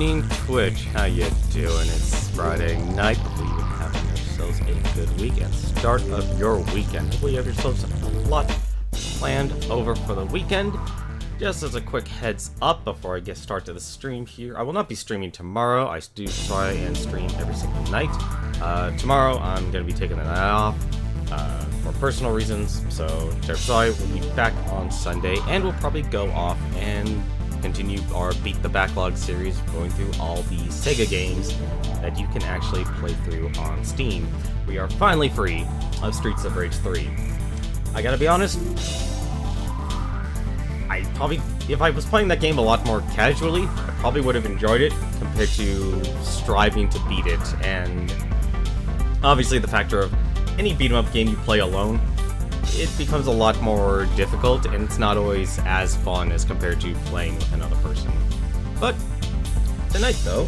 evening, Twitch. How you doing? It's Friday night. Hopefully you're having yourselves a good weekend. Start of your weekend. Hopefully you have yourselves a lot planned over for the weekend. Just as a quick heads up before I get started the stream here, I will not be streaming tomorrow. I do try and stream every single night. Tomorrow I'm going to be taking the night off for personal reasons, so sorry. We'll be back on Sunday, and we'll probably go off and continue our Beat the Backlog series, going through all the Sega games that you can actually play through on Steam. We are finally free of Streets of Rage 3. I gotta be honest, if I was playing that game a lot more casually, I probably would have enjoyed it compared to striving to beat it. And obviously the factor of any beat-em-up game you play alone, it becomes a lot more difficult, and it's not always as fun as compared to playing with another person. But tonight, though,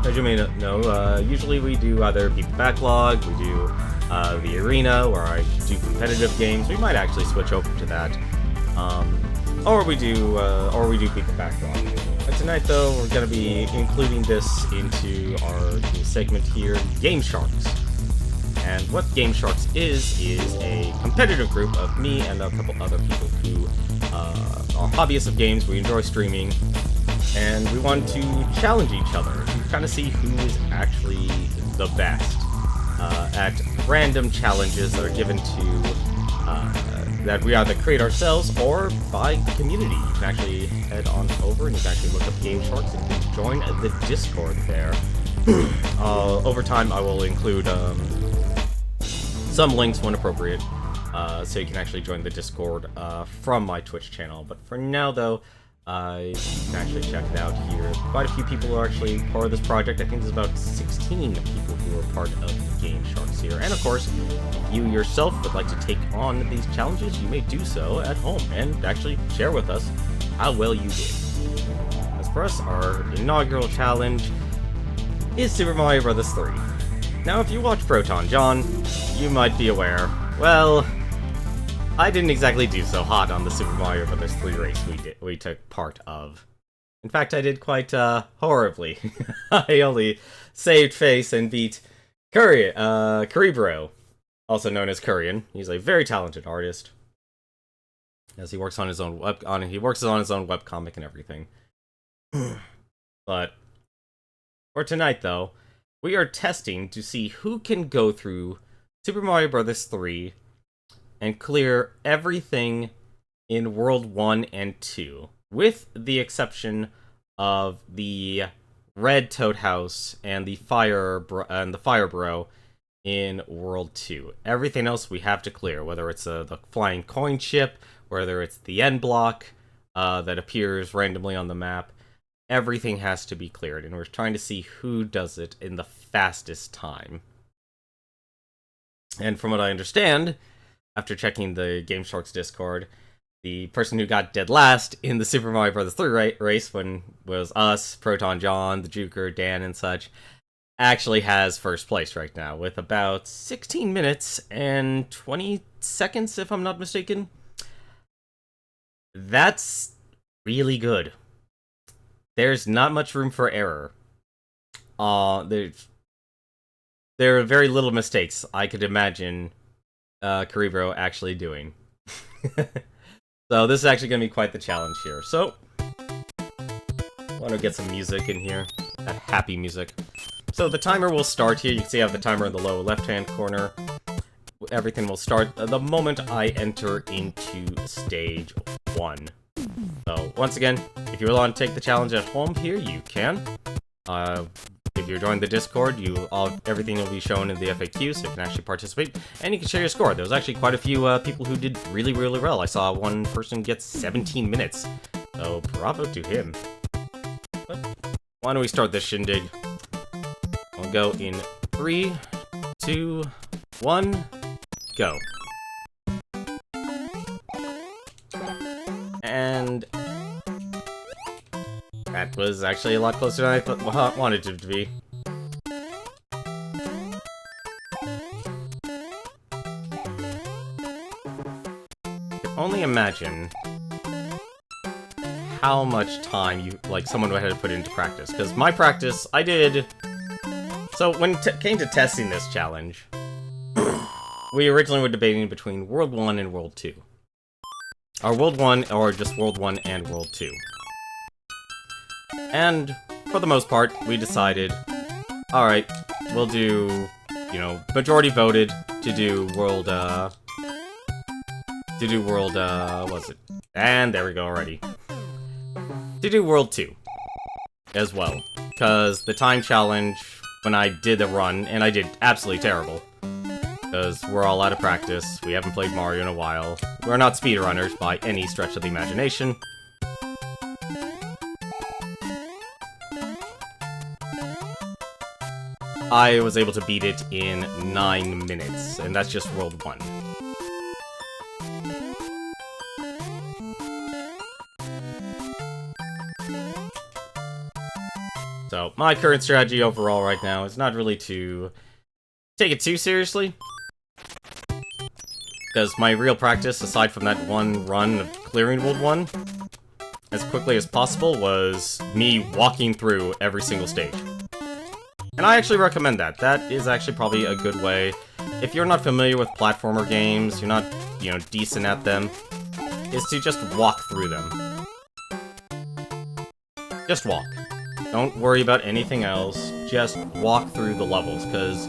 as you may know, usually we do either Beat the Backlog, we do the Arena, where I do competitive games. We might actually switch over to that, or we do Beat the Backlog. But tonight, though, we're going to be including this into our new segment here, Game Sharks. And what Game Sharks is a competitive group of me and a couple other people who are hobbyists of games. We enjoy streaming, and we want to challenge each other to kind of see who is actually the best at random challenges that are given to that we either create ourselves or by the community. You can actually head on over and you can actually look up Game Sharks and you can join the Discord there. Over time, I will include some links when appropriate, so you can actually join the Discord from my Twitch channel. But for now, though, you can actually check it out here. Quite a few people are actually part of this project. I think there's about 16 people who are part of Game Sharks here. And of course, if you yourself would like to take on these challenges, you may do so at home and actually share with us how well you did. As for us, our inaugural challenge is Super Mario Bros. 3. Now, if you watch Proton John, you might be aware, well, I didn't exactly do so hot on the Super Mario Bros. 3 race we took part of. In fact, I did quite horribly. I only saved face and beat Currybro, also known as Currian. He's a very talented artist, as he works on his own webcomic and everything. But for tonight, though, we are testing to see who can go through Super Mario Bros. 3 and clear everything in World 1 and 2, with the exception of the Red Toad House and the Fire Bro in World 2. Everything else we have to clear, whether it's the flying coin chip, whether it's the end block that appears randomly on the map. Everything has to be cleared, and we're trying to see who does it in the fastest time. And from what I understand, after checking the Game Sharks Discord, the person who got dead last in the Super Mario Bros. 3 race, when was us, Proton John, the Juker, Dan, and such, actually has first place right now, with about 16 minutes and 20 seconds, if I'm not mistaken. That's really good. There's not much room for error. There are very little mistakes I could imagine Currybro actually doing. So this is actually going to be quite the challenge here. So, I want to get some music in here. That happy music. So the timer will start here. You can see I have the timer in the lower left-hand corner. Everything will start the moment I enter into stage 1. So, once again, if you want to take the challenge at home here, you can. If you're joining the Discord, everything will be shown in the FAQ, so you can actually participate, and you can share your score. There was actually quite a few people who did really, really well. I saw one person get 17 minutes, so bravo to him. But why don't we start this shindig? I'll go in 3, 2, 1, go. And that was actually a lot closer than I wanted it to be. I can only imagine how much time someone would have to put into practice. Because my practice, I did... So, when it came to testing this challenge, we originally were debating between World 1 and World 2. Or World 1, or just World 1 and World 2. And, for the most part, we decided, alright, we'll do, majority voted to do World, what was it? And there we go already. To do World 2 as well. Because the time challenge, when I did the run, and I did absolutely terrible. Because we're all out of practice, we haven't played Mario in a while. We're not speedrunners by any stretch of the imagination. I was able to beat it in 9 minutes, and that's just World 1. So, my current strategy overall right now is not really to take it too seriously. Because my real practice, aside from that one run of clearing World 1, as quickly as possible, was me walking through every single stage. And I actually recommend that. That is actually probably a good way. If you're not familiar with platformer games, you're not, decent at them, is to just walk through them. Just walk. Don't worry about anything else. Just walk through the levels, because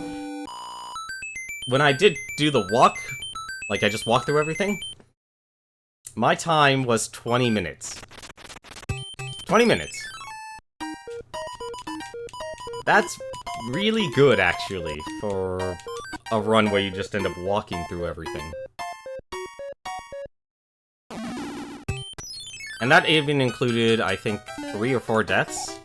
when I did do the walk, I just walked through everything, my time was 20 minutes. 20 minutes. That's really good, actually, for a run where you just end up walking through everything. And that even included, I think, 3 or 4 deaths.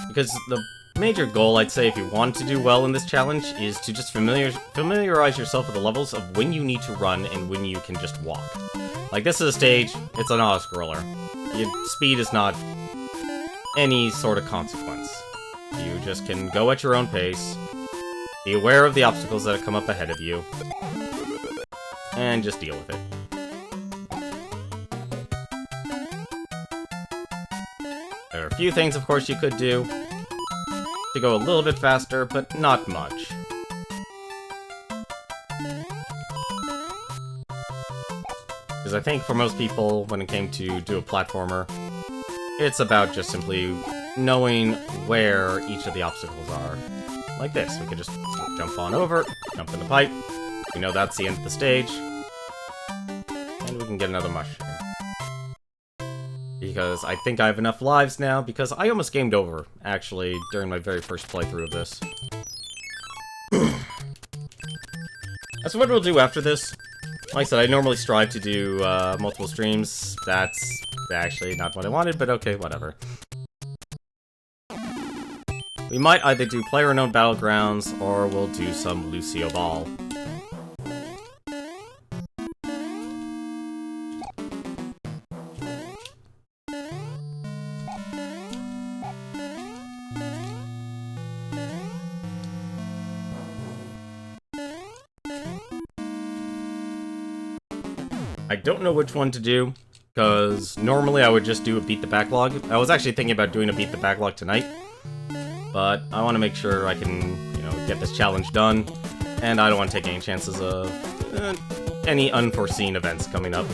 Because the major goal, I'd say, if you want to do well in this challenge, is to just familiarize yourself with the levels of when you need to run and when you can just walk. Like, this is a stage, it's an auto-scroller. Speed is not any sort of consequence. You just can go at your own pace, be aware of the obstacles that come up ahead of you, and just deal with it. There are a few things, of course, you could do to go a little bit faster, but not much. Because I think for most people, when it came to do a platformer, it's about just simply knowing where each of the obstacles are. Like this, we could just jump on over, jump in the pipe, we know that's the end of the stage, and we can get another mushroom. Because I think I have enough lives now, because I almost gamed over, actually, during my very first playthrough of this. So what we'll do after this, like I said, I normally strive to do multiple streams. That's actually not what I wanted, but okay, whatever. We might either do player-unknown battlegrounds, or we'll do some Lucio Ball. I don't know which one to do, because normally I would just do a Beat the Backlog. I was actually thinking about doing a Beat the Backlog tonight, but I want to make sure I can, get this challenge done, and I don't want to take any chances of any unforeseen events coming up.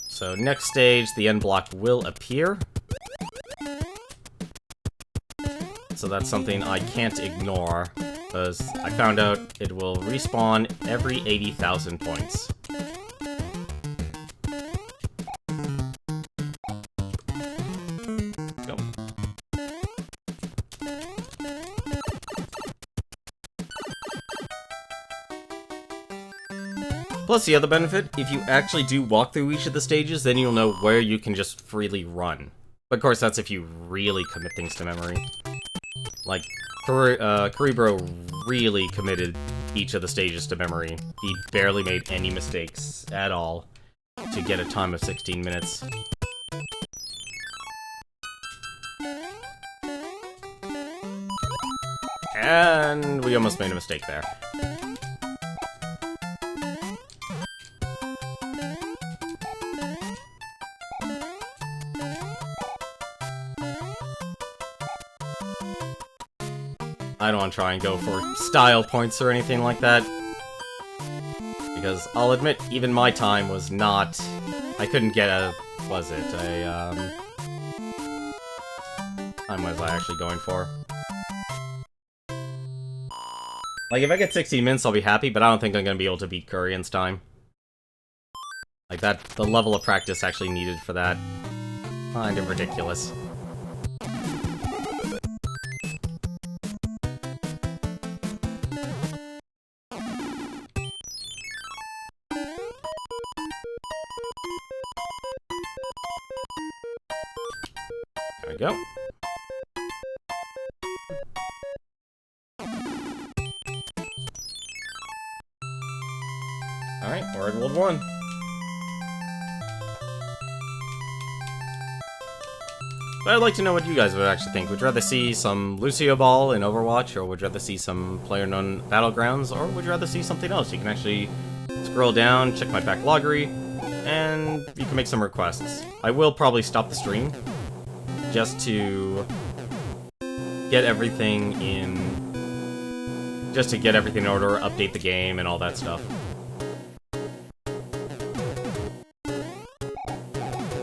So next stage, the end block will appear. So that's something I can't ignore, because I found out it will respawn every 80,000 points. Go. Plus, the other benefit, if you actually do walk through each of the stages, then you'll know where you can just freely run. But of course, that's if you really commit things to memory. Like, Cerebro really committed each of the stages to memory. He barely made any mistakes at all to get a time of 16 minutes. And we almost made a mistake there. I don't want to try and go for style points or anything like that. Because I'll admit, even my time was not... I couldn't get a... was it? A, time was I actually going for? Like, if I get 16 minutes, I'll be happy, but I don't think I'm gonna be able to beat Kurian's time. Like, that... the level of practice actually needed for that. Kind of ridiculous. There we go. Alright, we're at World 1. But I'd like to know what you guys would actually think. Would you rather see some Lucio Ball in Overwatch, or would you rather see some PlayerUnknown Battlegrounds, or would you rather see something else? You can actually scroll down, check my backloggery, and you can make some requests. I will probably stop the stream, just to get everything in... just to get everything in order, update the game, and all that stuff.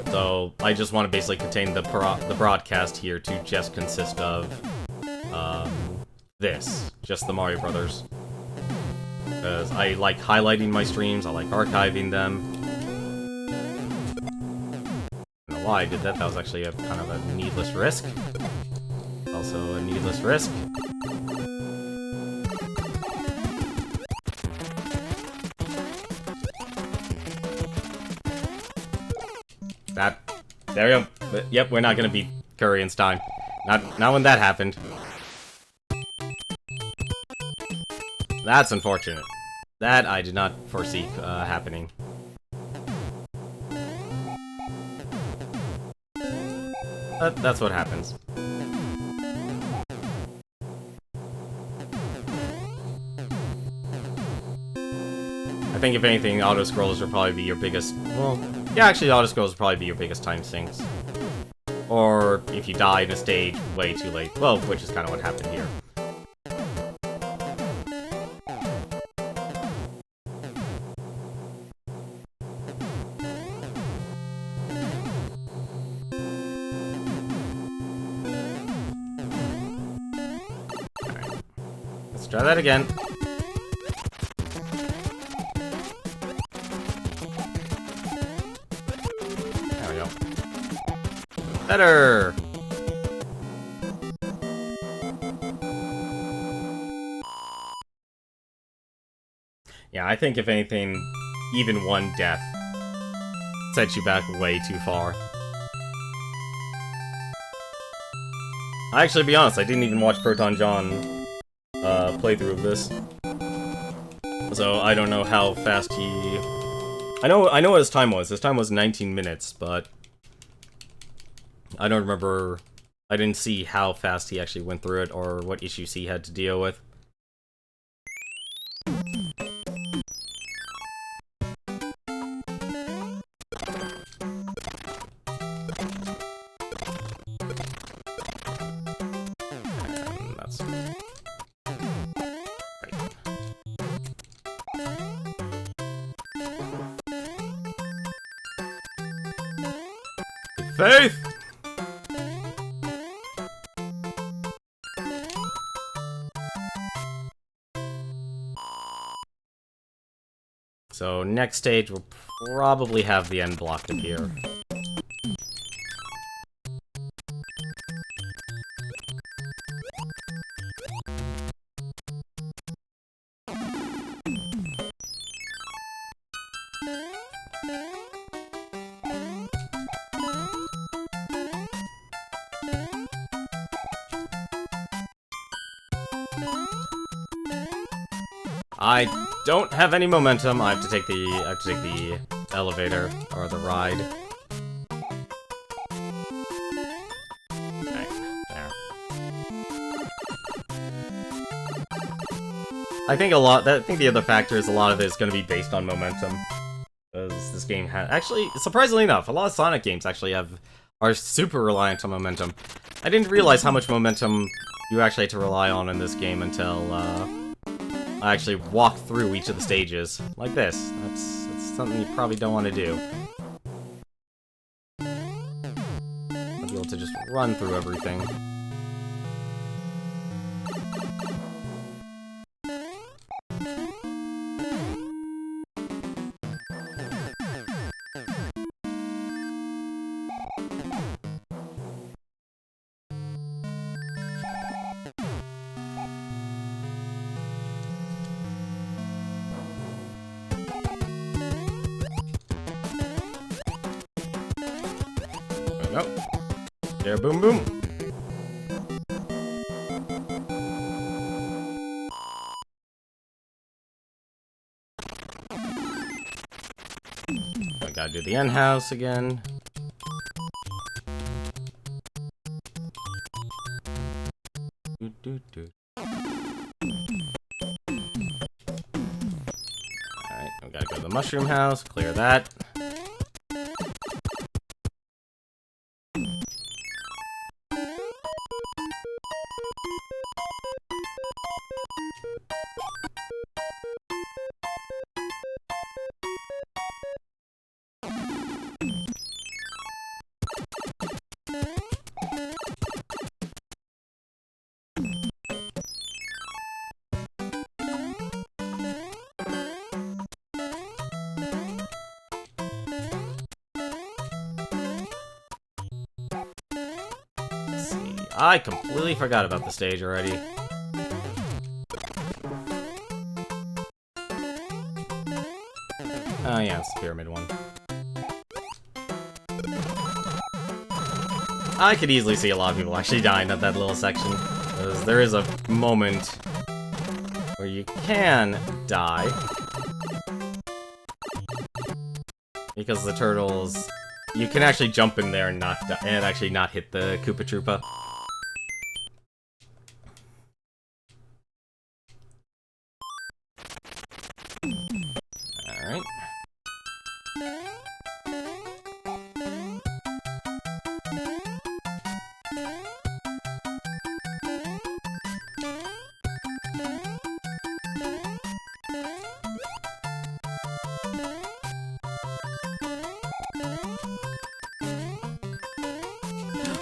So, I just want to basically contain the broadcast here to just consist of, this. Just the Mario Brothers. Because I like highlighting my streams, I like archiving them. I don't know why I did that, that was actually a kind of a needless risk. Also a needless risk. That, there we go. But, yep, we're not gonna beat Kurian's time. Not when that happened. That's unfortunate. That I did not foresee happening. But that's what happens. I think if anything, auto-scrollers will probably be your biggest... well, yeah, actually, auto-scrollers will probably be your biggest time sinks. Or if you die in a stage way too late. Well, which is kind of what happened here. Alright. Let's try that again. Better! Yeah, I think if anything, even one death sets you back way too far. I actually, to be honest, I didn't even watch Proton John playthrough of this. So I don't know how fast he... I know what his time was. His time was 19 minutes, but... I don't remember... I didn't see how fast he actually went through it, or what issues he had to deal with. And that's... right. Faith! So, next stage will probably have the end block appear. I don't have any momentum. I have to take the elevator or the ride. Okay, there. I think the other factor is a lot of it is going to be based on momentum. Because this game has... Actually, surprisingly enough, a lot of Sonic games actually are super reliant on momentum. I didn't realize how much momentum you actually had to rely on in this game until, I actually walked through each of the stages. Like this. That's something you probably don't want to do. I'll be able to just run through everything. Nope. There, boom, boom. I gotta do the end house again. Alright, we gotta go to the mushroom house, clear that. I completely forgot about the stage already. Oh yeah, it's the pyramid one. I could easily see a lot of people actually dying at that little section. Because there is a moment where you can die. Because the turtles... You can actually jump in there and actually not hit the Koopa Troopa. Alright.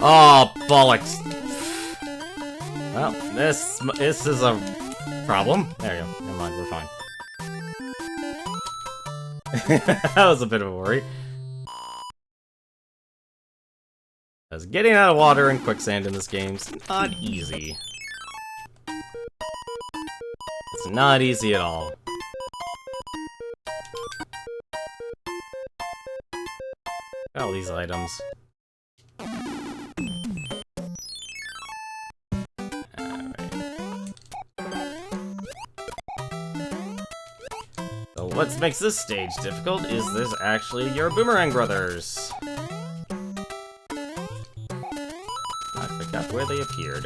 Oh, bollocks. Well, this is a problem. There you go. Never mind, we're fine. That was a bit of a worry. Because getting out of water and quicksand in this game's not easy. It's not easy at all. All these items. What makes this stage difficult is there's actually your Boomerang brothers. I forgot where they appeared.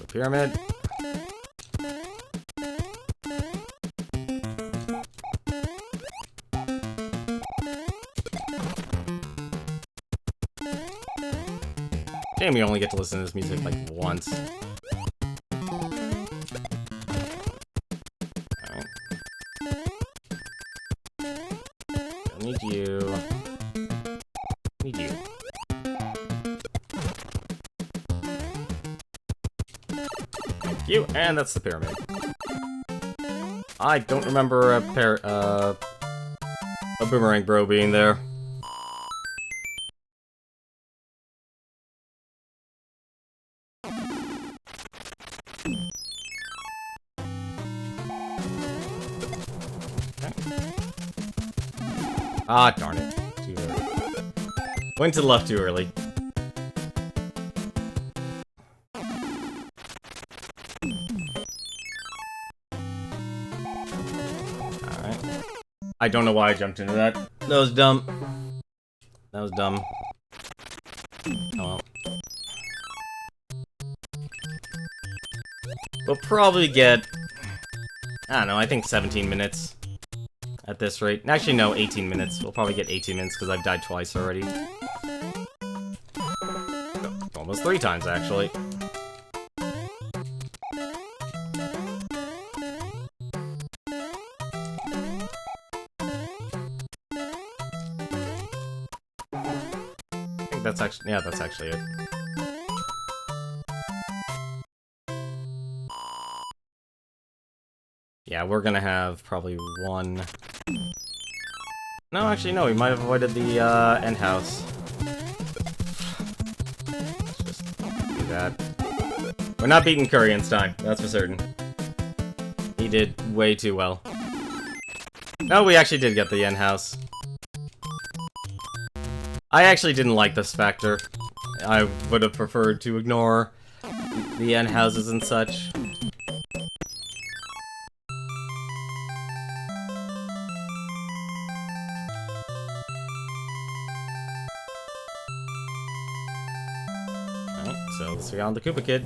Pyramid. Damn, you only get to listen to this music like once. Alright. I need you. Need you. Thank you, and that's the pyramid. I don't remember a Boomerang Bro being there. Ah, darn it. Went to the left too early. Alright. I don't know why I jumped into that. That was dumb. That was dumb. Oh well. We'll probably get... I don't know, I think 17 minutes. At this rate. Actually, no, 18 minutes. We'll probably get 18 minutes because I've died twice already. Almost 3 times, actually. I think that's actually... yeah, that's actually it. Yeah, we're gonna have probably one... No, actually, no, we might have avoided the, end house. Let's just do that. We're not beating Curry in time, that's for certain. He did way too well. No, we actually did get the end house. I actually didn't like this factor. I would have preferred to ignore the end houses and such. So let's figure out the Koopa Kid.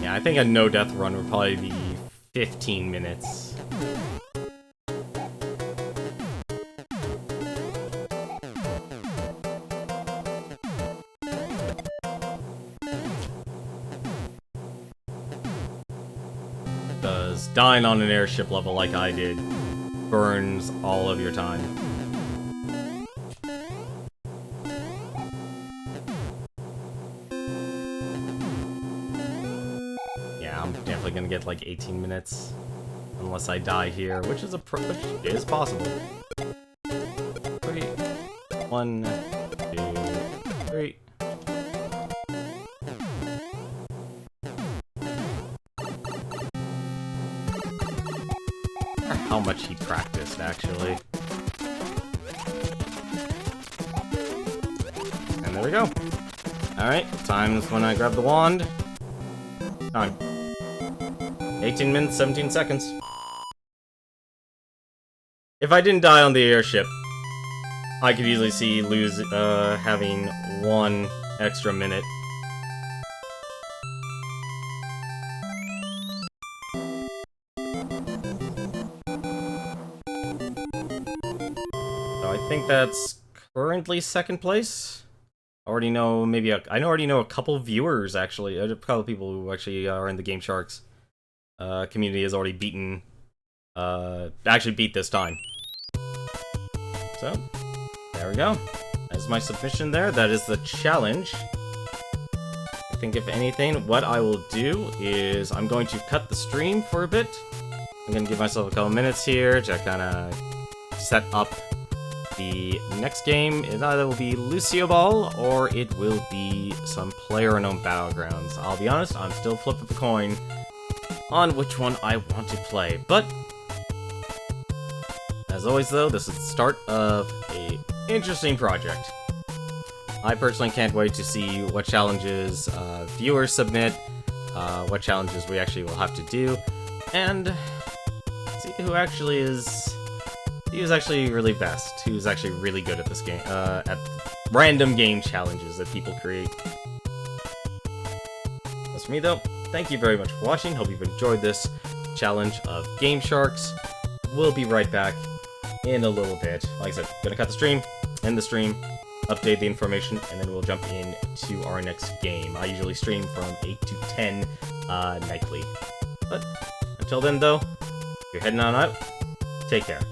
Yeah, I think a no-death run would probably be 15 minutes. Because dying on an airship level like I did burns all of your time. Yeah, I'm definitely gonna get like 18 minutes. Unless I die here, which is which is possible. 3, 1, 2, 3. How much he practiced, actually. And there we go. Alright, time's when I grab the wand. Time. 18 minutes, 17 seconds. If I didn't die on the airship, I could easily see having 1 extra minute. I think that's currently 2nd place. I already know a couple viewers actually, a couple people who actually are in the Game Sharks community has already beaten, actually beat this time. So, there we go. That's my submission there. That is the challenge. I think if anything, what I will do is I'm going to cut the stream for a bit. I'm going to give myself a couple minutes here to kind of set up the next game. It either will be Lucio Ball or it will be some player-unknown Battlegrounds. I'll be honest, I'm still flipping the coin on which one I want to play. But as always, though, this is the start of an interesting project. I personally can't wait to see what challenges viewers submit, what challenges we actually will have to do, and see who actually is. Who's actually really best? Who's actually really good at this game? At random game challenges that people create. That's for me, though. Thank you very much for watching. Hope you've enjoyed this challenge of Game Sharks. We'll be right back in a little bit. Like I said, gonna cut the stream, end the stream, update the information, and then we'll jump into our next game. I usually stream from 8 to 10 nightly. But until then, though, if you're heading on out, take care.